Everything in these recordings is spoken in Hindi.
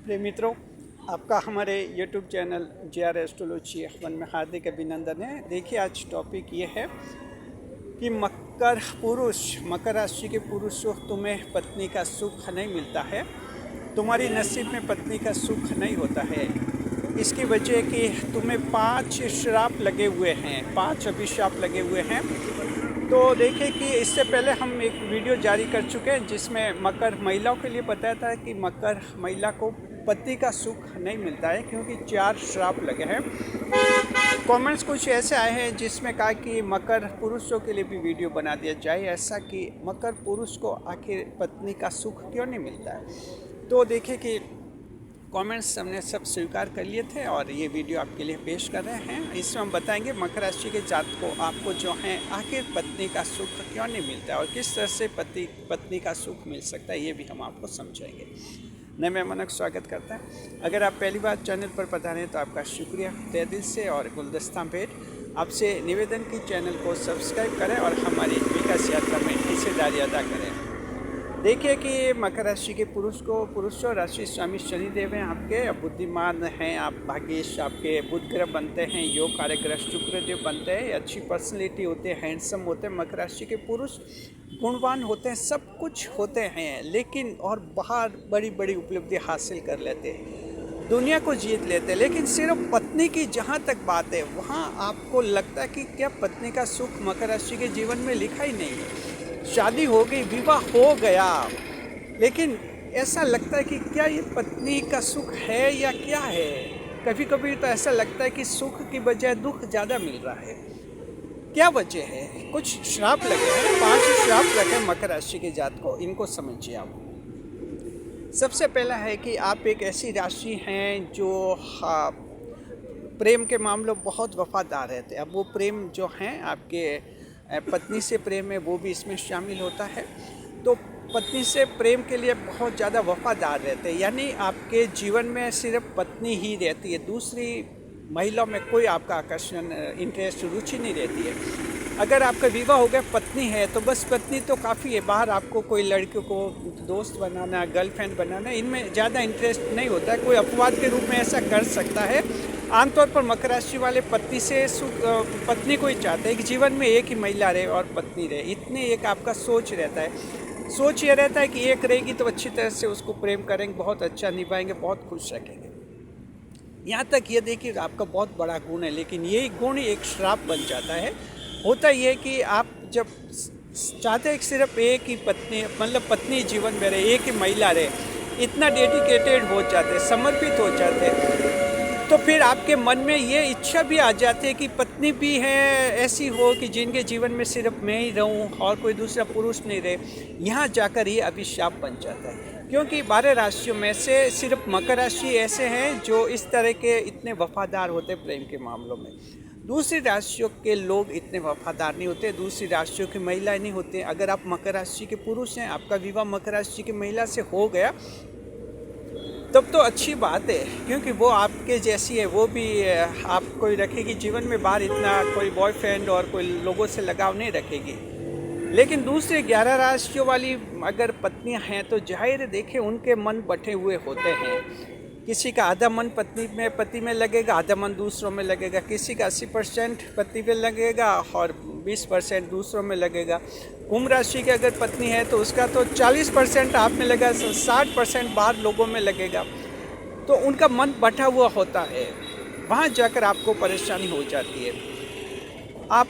प्रिय मित्रों, आपका हमारे YouTube channel JR astrology one में हार्दिक अभिनंदन है। देखिए, आज टॉपिक ये है कि मकर राशि के पुरुषों, तुम्हें पत्नी का सुख नहीं मिलता है, तुम्हारी नसीब में पत्नी का सुख नहीं होता है। इसकी वजह कि तुम्हें 5 श्राप लगे हुए हैं, 5 अभिशाप लगे हुए हैं। तो देखिए कि इससे पहले हम एक वीडियो जारी कर चुके हैं जिसमें मकर महिलाओं के लिए बताया था कि मकर महिला को पति का सुख नहीं मिलता है क्योंकि 4 श्राप लगे हैं। कमेंट्स कुछ ऐसे आए हैं जिसमें कहा कि मकर पुरुषों के लिए भी वीडियो बना दिया जाए, ऐसा कि मकर पुरुष को आखिर पत्नी का सुख क्यों नहीं मिलता है। तो देखिए कि कमेंट्स हमने सब स्वीकार कर लिए थे और ये वीडियो आपके लिए पेश कर रहे हैं। इसमें हम बताएंगे मकर राशि के जातक को आपको जो है आखिर पत्नी का सुख क्यों नहीं मिलता है और किस तरह से पत्नी का सुख मिल सकता है, ये भी हम आपको समझाएंगे। नए मेहमानों का स्वागत करता है। अगर आप पहली बार चैनल पर पधारे हैं तो आपका शुक्रिया तहे दिल से और गुलदस्ता भेंट आपसे निवेदन की चैनल को सब्सक्राइब करें और हमारी विकास यात्रा में हिस्सेदारी अदा करें। देखिए कि मकर राशि के पुरुषों राशि स्वामी शनिदेव हैं आपके, बुद्धिमान हैं आप, भाग्येश आपके बुध ग्रह बनते हैं, योग कार्य ग्रह शुक्रदेव बनते हैं, अच्छी पर्सनैलिटी होते हैं, हैंडसम होते हैं। मकर राशि के पुरुष गुणवान होते हैं, सब कुछ होते हैं, लेकिन और बाहर बड़ी बड़ी उपलब्धि हासिल कर लेते हैं, दुनिया को जीत लेते हैं, लेकिन सिर्फ पत्नी की जहाँ तक बात है वहाँ आपको लगता है कि क्या पत्नी का सुख मकर राशि के जीवन में लिखा ही नहीं है। शादी हो गई, विवाह हो गया, लेकिन ऐसा लगता है कि क्या ये पत्नी का सुख है या क्या है। कभी कभी तो ऐसा लगता है कि सुख की बजाय दुख ज़्यादा मिल रहा है। क्या वजह है? कुछ श्राप लगे हैं, 5 श्राप लगे मकर राशि के जात को, इनको समझिए आप। सबसे पहला है कि आप एक ऐसी राशि हैं जो प्रेम के मामलों बहुत वफादार रहते हैं। अब वो प्रेम जो हैं आपके पत्नी से प्रेम है वो भी इसमें शामिल होता है। तो पत्नी से प्रेम के लिए बहुत ज़्यादा वफादार रहते हैं, यानी आपके जीवन में सिर्फ पत्नी ही रहती है, दूसरी महिलाओं में कोई आपका आकर्षण, इंटरेस्ट, रुचि नहीं रहती है। अगर आपका विवाह हो गया, पत्नी है तो बस पत्नी तो काफ़ी है, बाहर आपको कोई लड़कियों को दोस्त बनाना, गर्लफ्रेंड बनाना, इनमें ज़्यादा इंटरेस्ट नहीं होता है। कोई अपवाद के रूप में ऐसा कर सकता है। आमतौर पर मकर राशि वाले पत्नी को ही चाहते हैं कि जीवन में एक ही महिला रहे और पत्नी रहे, इतने एक आपका सोच रहता है। सोच ये रहता है कि एक रहेगी तो अच्छी तरह से उसको प्रेम करेंगे, बहुत अच्छा निभाएंगे, बहुत खुश रखेंगे। यहाँ तक ये देखिए आपका बहुत बड़ा गुण है, लेकिन यही गुण एक श्राप बन जाता है। होता ये है कि आप जब चाहते हैं कि सिर्फ एक ही पत्नी, मतलब पत्नी जीवन में रहे, एक ही महिला रहे, इतना डेडिकेटेड हो जाते, समर्पित हो जाते, तो फिर आपके मन में ये इच्छा भी आ जाती है कि पत्नी भी है ऐसी हो कि जिनके जीवन में सिर्फ मैं ही रहूं और कोई दूसरा पुरुष नहीं रहे। यहाँ जाकर ये अभिशाप बन जाता है, क्योंकि 12 राशियों में से सिर्फ मकर राशि ऐसे हैं जो इस तरह के इतने वफादार होते प्रेम के मामलों में। दूसरी राशियों के लोग इतने वफादार नहीं होते, दूसरी राशियों की महिलाएं नहीं होती। अगर आप मकर राशि के पुरुष हैं, आपका विवाह मकर राशि की महिला से हो गया, तब तो अच्छी बात है, क्योंकि वो आपके जैसी है, वो भी आपको रखेगी जीवन में, बाहर इतना कोई बॉयफ्रेंड और कोई लोगों से लगाव नहीं रखेगी। लेकिन दूसरे 11 राशियों वाली अगर पत्नियां हैं तो जाहिर देखें उनके मन बटे हुए होते हैं। किसी का आधा मन पति में लगेगा, आधा मन दूसरों में लगेगा, किसी का 80% पति में लगेगा और 20% दूसरों में लगेगा। कुंभ राशि की अगर पत्नी है तो उसका तो 40% आप में लगेगा, 60% बाहर लोगों में लगेगा। तो उनका मन बटा हुआ होता है, वहाँ जाकर आपको परेशानी हो जाती है। आप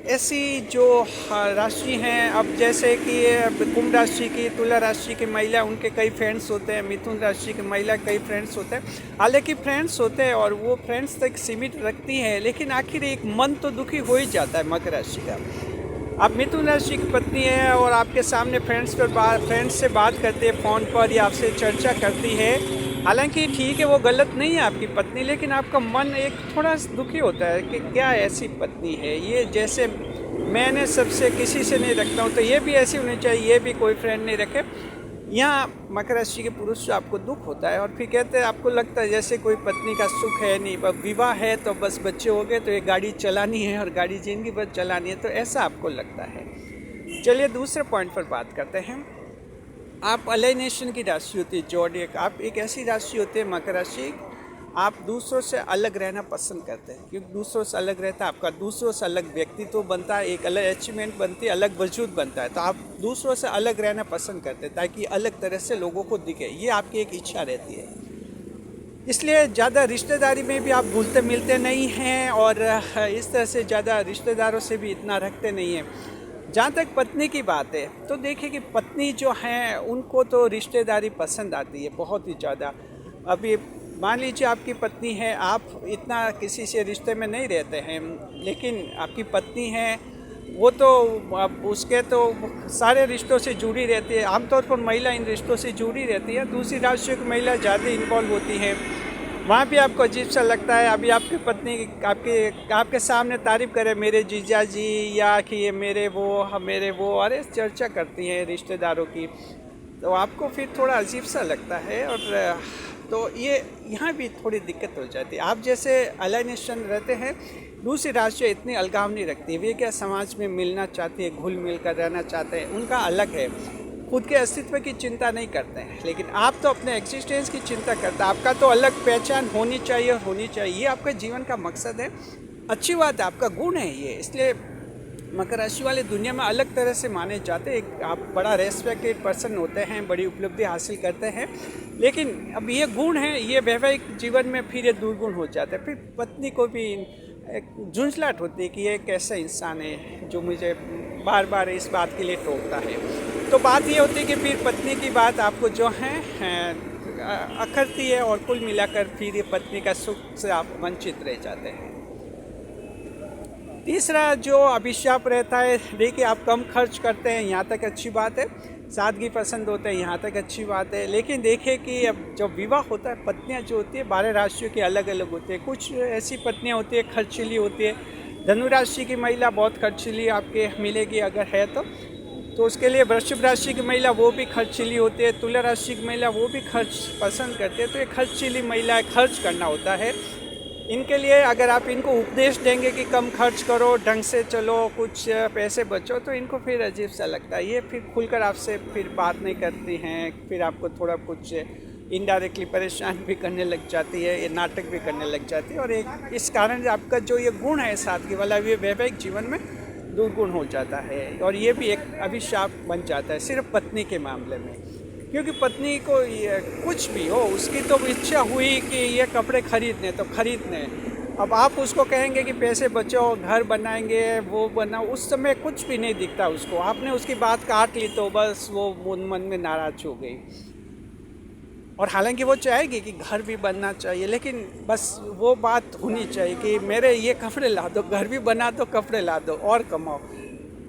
ऐसी जो राशि हैं, अब जैसे कि कुंभ राशि की, तुला राशि की महिला, उनके कई फ्रेंड्स होते हैं, मिथुन राशि की महिला कई फ्रेंड्स होते हैं। हालांकि फ्रेंड्स होते हैं और वो फ्रेंड्स तक सीमित रखती हैं, लेकिन आखिर एक मन तो दुखी हो ही जाता है मकर राशि का। आप मिथुन राशि की पत्नी है और आपके सामने फ्रेंड्स से बात करती है फ़ोन पर या आपसे चर्चा करती है, हालांकि ठीक है वो गलत नहीं है आपकी पत्नी, लेकिन आपका मन एक थोड़ा दुखी होता है कि क्या ऐसी पत्नी है ये, जैसे मैंने सबसे किसी से नहीं रखता हूँ तो ये भी ऐसी होनी चाहिए, ये भी कोई फ्रेंड नहीं रखे। यहाँ मकर राशि के पुरुष से आपको दुख होता है और फिर कहते हैं, आपको लगता है जैसे कोई पत्नी का सुख है नहीं, विवाह है तो बस बच्चे हो गए तो ये गाड़ी चलानी है और गाड़ी जिंदगी भर चलानी है, तो ऐसा आपको लगता है। चलिए दूसरे पॉइंट पर बात करते हैं। आप अलाइनेशन की राशि होती है जोडिएक, आप एक ऐसी राशि होती है मकर राशि, आप दूसरों से अलग रहना पसंद करते हैं क्योंकि दूसरों से अलग रहता है, आपका दूसरों से अलग व्यक्तित्व बनता है, एक अलग अचीवमेंट बनती है, अलग वजूद बनता है। तो आप दूसरों से अलग रहना पसंद करते हैं ताकि अलग तरह से लोगों को दिखे, ये आपकी एक इच्छा रहती है। इसलिए ज़्यादा रिश्तेदारी में भी आप घुलते मिलते नहीं हैं और इस तरह से ज़्यादा रिश्तेदारों से भी इतना रखते नहीं हैं। जहाँ तक पत्नी की बात है तो देखिए कि पत्नी जो हैं उनको तो रिश्तेदारी पसंद आती है बहुत ही ज़्यादा। अभी मान लीजिए आपकी पत्नी है, आप इतना किसी से रिश्ते में नहीं रहते हैं, लेकिन आपकी पत्नी है वो तो अब उसके तो सारे रिश्तों से जुड़ी रहती है। आमतौर पर महिला इन रिश्तों से जुड़ी रहती है, दूसरी राशियों की महिला ज़्यादा इन्वॉल्व होती है, वहाँ भी आपको अजीब सा लगता है। अभी आपकी पत्नी आपके सामने तारीफ़ करे मेरे जीजा जी या कि ये मेरे वो अरे चर्चा करती हैं रिश्तेदारों की, तो आपको फिर थोड़ा अजीब सा लगता है। और तो ये यहाँ भी थोड़ी दिक्कत हो जाती है। आप जैसे अलाइनेशन रहते हैं, दूसरी राशियाँ इतनी अलगाव नहीं रखती, वे क्या समाज में मिलना चाहती है, घुल मिल कर रहना चाहते हैं, उनका अलग है, खुद के अस्तित्व की चिंता नहीं करते हैं। लेकिन आप तो अपने एग्जिस्टेंस की चिंता करते हैं, आपका तो अलग पहचान होनी चाहिए और होनी चाहिए, ये आपका जीवन का मकसद है, अच्छी बात है, आपका गुण है ये। इसलिए मकर राशि वाले दुनिया में अलग तरह से माने जाते हैं। एक आप बड़ा रेस्पेक्टेड पर्सन होते हैं, बड़ी उपलब्धि हासिल करते हैं, लेकिन अब ये गुण है, ये वैवाहिक जीवन में फिर ये दुर्गुण हो जाता है। फिर पत्नी को भी एक झुंझलाहट होती है कि ये कैसा इंसान है जो मुझे बार बार इस बात के लिए टोकता है। तो बात ये होती है कि फिर पत्नी की बात आपको जो है अखरती है और कुल मिलाकर फिर ये पत्नी का सुख से आप वंचित रह जाते हैं। तीसरा जो अभिशाप रहता है, देखिए आप कम खर्च करते हैं, यहाँ तक अच्छी बात है, सादगी पसंद होते हैं, यहाँ तक अच्छी बात है। लेकिन देखिए कि अब जब विवाह होता है, पत्नियाँ जो होती है 12 राशियों की अलग अलग होती है। कुछ ऐसी पत्नियाँ होती है खर्चीली होती है, धनु राशि की महिला बहुत खर्चीली आपके मिलेगी अगर है तो उसके लिए वृषभ राशि की महिला वो भी खर्चीली होती है, तुला राशि की महिला वो भी खर्च पसंद करते हैं। तो ये खर्चीली महिला खर्च करना होता है। इनके लिए अगर आप इनको उपदेश देंगे कि कम खर्च करो, ढंग से चलो, कुछ पैसे बचो, तो इनको फिर अजीब सा लगता है। ये फिर खुलकर आपसे फिर बात नहीं करती हैं, फिर आपको थोड़ा कुछ इनडायरेक्टली परेशान भी करने लग जाती है, ये नाटक भी करने लग जाती है। और एक इस कारण आपका जो ये गुण है सादगी वाला, ये वैवाहिक जीवन में दुर्गुण हो जाता है और ये भी एक अभिशाप बन जाता है सिर्फ पत्नी के मामले में। क्योंकि पत्नी को ये कुछ भी हो, उसकी तो इच्छा हुई कि ये कपड़े खरीदने तो खरीदने, अब आप उसको कहेंगे कि पैसे बचाओ, घर बनाएंगे, वो बनाओ, उस समय कुछ भी नहीं दिखता उसको। आपने उसकी बात काट ली तो बस वो मन में नाराज हो गई। और हालांकि वो चाहेगी कि घर भी बनना चाहिए, लेकिन बस वो बात होनी चाहिए कि मेरे ये कपड़े ला दो, घर भी बना दो, कपड़े ला दो और कमाओ,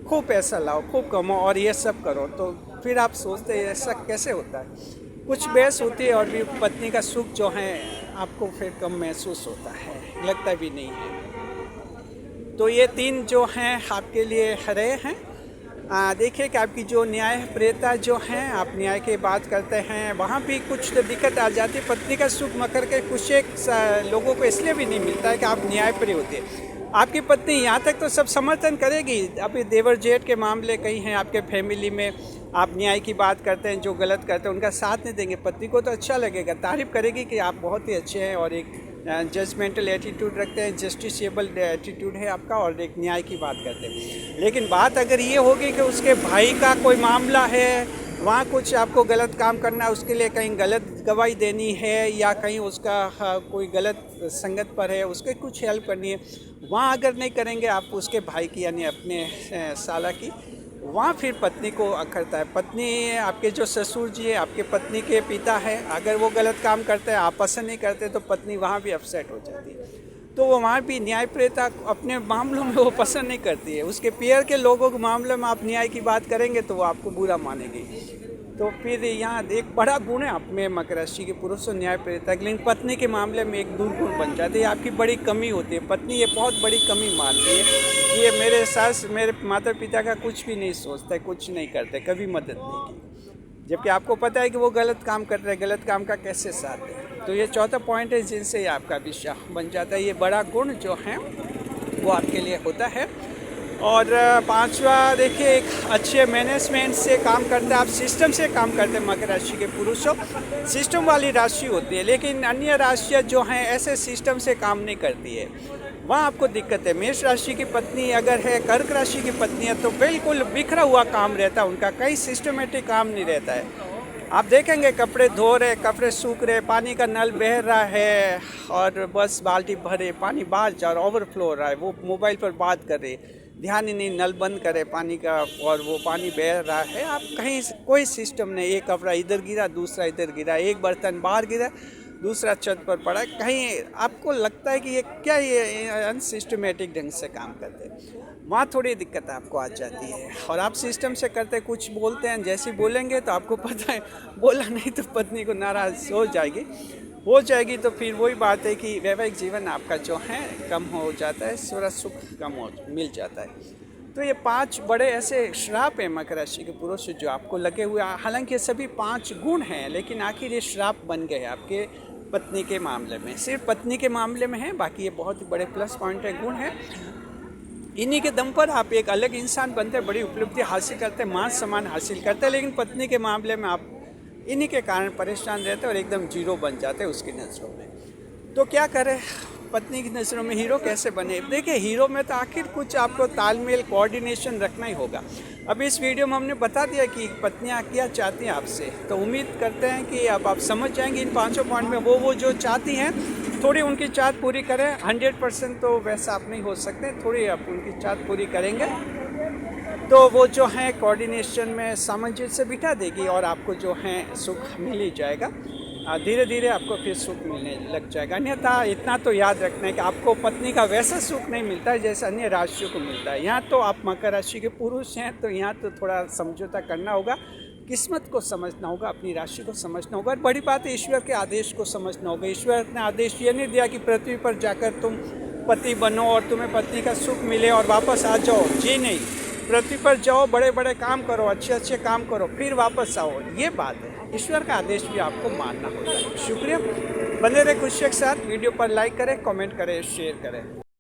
खूब पैसा लाओ, खूब कमाओ और ये सब करो। तो फिर आप सोचते हैं ऐसा कैसे होता है, कुछ बहस होती है और भी पत्नी का सुख जो है आपको फिर कम महसूस होता है, लगता भी नहीं है। तो ये 3 जो हैं आपके लिए रहे हैं। देखिए कि आपकी जो न्याय प्रियता जो हैं, आप न्याय की बात करते हैं, वहाँ भी कुछ दिक्कत आ जाती है। पत्नी का सुख मकर के कुछ एक लोगों को इसलिए भी नहीं मिलता है कि आप न्याय प्रिय होते हैं। आपकी पत्नी यहाँ तक तो सब समर्थन करेगी, अभी देवर जेठ के मामले कई हैं आपके फैमिली में, आप न्याय की बात करते हैं, जो गलत करते हैं उनका साथ नहीं देंगे, पत्नी को तो अच्छा लगेगा, तारीफ़ करेगी कि आप बहुत ही अच्छे हैं और एक जजमेंटल एटीट्यूड रखते हैं, जस्टिसेबल एटीट्यूड है आपका, और एक न्याय की बात करते हैं। लेकिन बात अगर ये होगी कि उसके भाई का कोई मामला है, वहाँ कुछ आपको गलत काम करना है, उसके लिए कहीं गलत गवाही देनी है या कहीं उसका कोई गलत संगत पर है, उसके कुछ हेल्प करनी है, वहाँ अगर नहीं करेंगे आप उसके भाई की यानी अपने साला की, वहाँ फिर पत्नी को अखरता है। पत्नी आपके जो ससुर जी है, आपके पत्नी के पिता है, अगर वो गलत काम करते हैं, आप पसंद नहीं करते, तो पत्नी वहाँ भी अपसेट हो जाती है। तो वो वहाँ भी न्यायप्रियता अपने मामलों में वो पसंद नहीं करती है। उसके पीयर के लोगों के मामले में आप न्याय की बात करेंगे तो वो आपको बुरा मानेगी। तो फिर यहाँ एक बड़ा गुण है आप में मकर राशि के पुरुषों न्यायप्रियता, लेकिन पत्नी के मामले में एक दुर्गुण बन जाती है, आपकी बड़ी कमी होती है। पत्नी ये बहुत बड़ी कमी मानती है, ये मेरे सास मेरे माता पिता का कुछ भी नहीं सोचते, कुछ नहीं करते, कभी मदद नहीं की, जबकि आपको पता है कि वो गलत काम कर रहे हैं, गलत काम का कैसे साथ है। तो ये चौथा पॉइंट है जिनसे ये आपका विषय बन जाता है। ये बड़ा गुण जो है वो आपके लिए होता है। और पांचवा देखिए, एक अच्छे मैनेजमेंट से काम करते हैं, आप सिस्टम से काम करते हैं। मकर राशि के पुरुषों सिस्टम वाली राशि होती है, लेकिन अन्य राशियाँ जो हैं ऐसे सिस्टम से काम नहीं करती है, वहाँ आपको दिक्कत है। मेष राशि की पत्नी अगर है, कर्क राशि की पत्नी है, तो बिल्कुल बिखरा हुआ काम रहता है उनका, कहीं सिस्टमेटिक काम नहीं रहता है। आप देखेंगे कपड़े धो रहे, कपड़े सूख रहे, पानी का नल बह रहा है और बस बाल्टी भरे, पानी बाहर जा रहा, ओवरफ्लो हो रहा है, वो मोबाइल पर बात कर रहे, ध्यान ही नहीं, नल बंद करे पानी का और वो पानी बह रहा है। आप कहीं कोई सिस्टम नहीं, एक कपड़ा इधर गिरा, दूसरा इधर गिरा, एक बर्तन बाहर गिरा, दूसरा छत पर पड़ा, कहीं आपको लगता है कि ये अनसिस्टमेटिक ढंग से काम करते हैं, वहाँ थोड़ी दिक्कत आपको आ जाती है। और आप सिस्टम से करते, कुछ बोलते हैं, जैसे बोलेंगे तो आपको पता है, बोला नहीं तो पत्नी को नाराज़ हो जाएगी तो फिर वही बात है कि वैवाहिक जीवन आपका जो है कम हो जाता है, थोड़ा सुख कम हो मिल जाता है। तो ये 5 बड़े ऐसे श्राप हैं मकर राशि के पुरुष जो आपको लगे हुए, हालांकि ये सभी 5 गुण हैं, लेकिन आखिर ये श्राप बन गए आपके पत्नी के मामले में। सिर्फ पत्नी के मामले में है, बाकी ये बहुत ही बड़े प्लस पॉइंट है, गुण है। इन्हीं के दम पर आप एक अलग इंसान बनते हैं, बड़ी उपलब्धि हासिल करते हैं, मान सम्मान हासिल करते हैं, लेकिन पत्नी के मामले में आप इन्हीं के कारण परेशान रहते हैं और एकदम जीरो बन जाते हैं उसकी नज़रों में। तो क्या करें, पत्नी की नज़रों में हीरो कैसे बने? देखिए, हीरो में तो आखिर कुछ आपको तालमेल, कोऑर्डिनेशन रखना ही होगा। अब इस वीडियो में हमने बता दिया कि पत्नियां क्या चाहती हैं आपसे, तो उम्मीद करते हैं कि अब आप समझ जाएंगे इन 5 पॉइंट में। वो जो चाहती हैं, थोड़ी उनकी चाहत पूरी करें। 100% तो वैसा आप नहीं हो सकते, थोड़ी आप उनकी चाहत पूरी करेंगे तो वो जो है कोऑर्डिनेशन में सामंजस्य बिठा देगी और आपको जो है सुख मिल ही जाएगा। धीरे धीरे आपको फिर सुख मिलने लग जाएगा। अन्यथा इतना तो याद रखना है कि आपको पत्नी का वैसा सुख नहीं मिलता है जैसे अन्य राशियों को मिलता है। यहाँ तो आप मकर राशि के पुरुष हैं, तो यहाँ तो थोड़ा समझौता करना होगा, किस्मत को समझना होगा, अपनी राशि को समझना होगा। और बड़ी बात है, ईश्वर के आदेश को समझना होगा। ईश्वर ने आदेश ये नहीं दिया कि पृथ्वी पर जाकर तुम पति बनो और तुम्हें पत्नी का सुख मिले और वापस आ जाओ। जी नहीं, पृथ्वी पर जाओ, बड़े बड़े काम करो, अच्छे अच्छे काम करो, फिर वापस आओ, ये बात है। ईश्वर का आदेश भी आपको मानना होता है। शुक्रिया, बने रहे खुशियों के साथ। वीडियो पर लाइक करें, कमेंट करें, शेयर करें।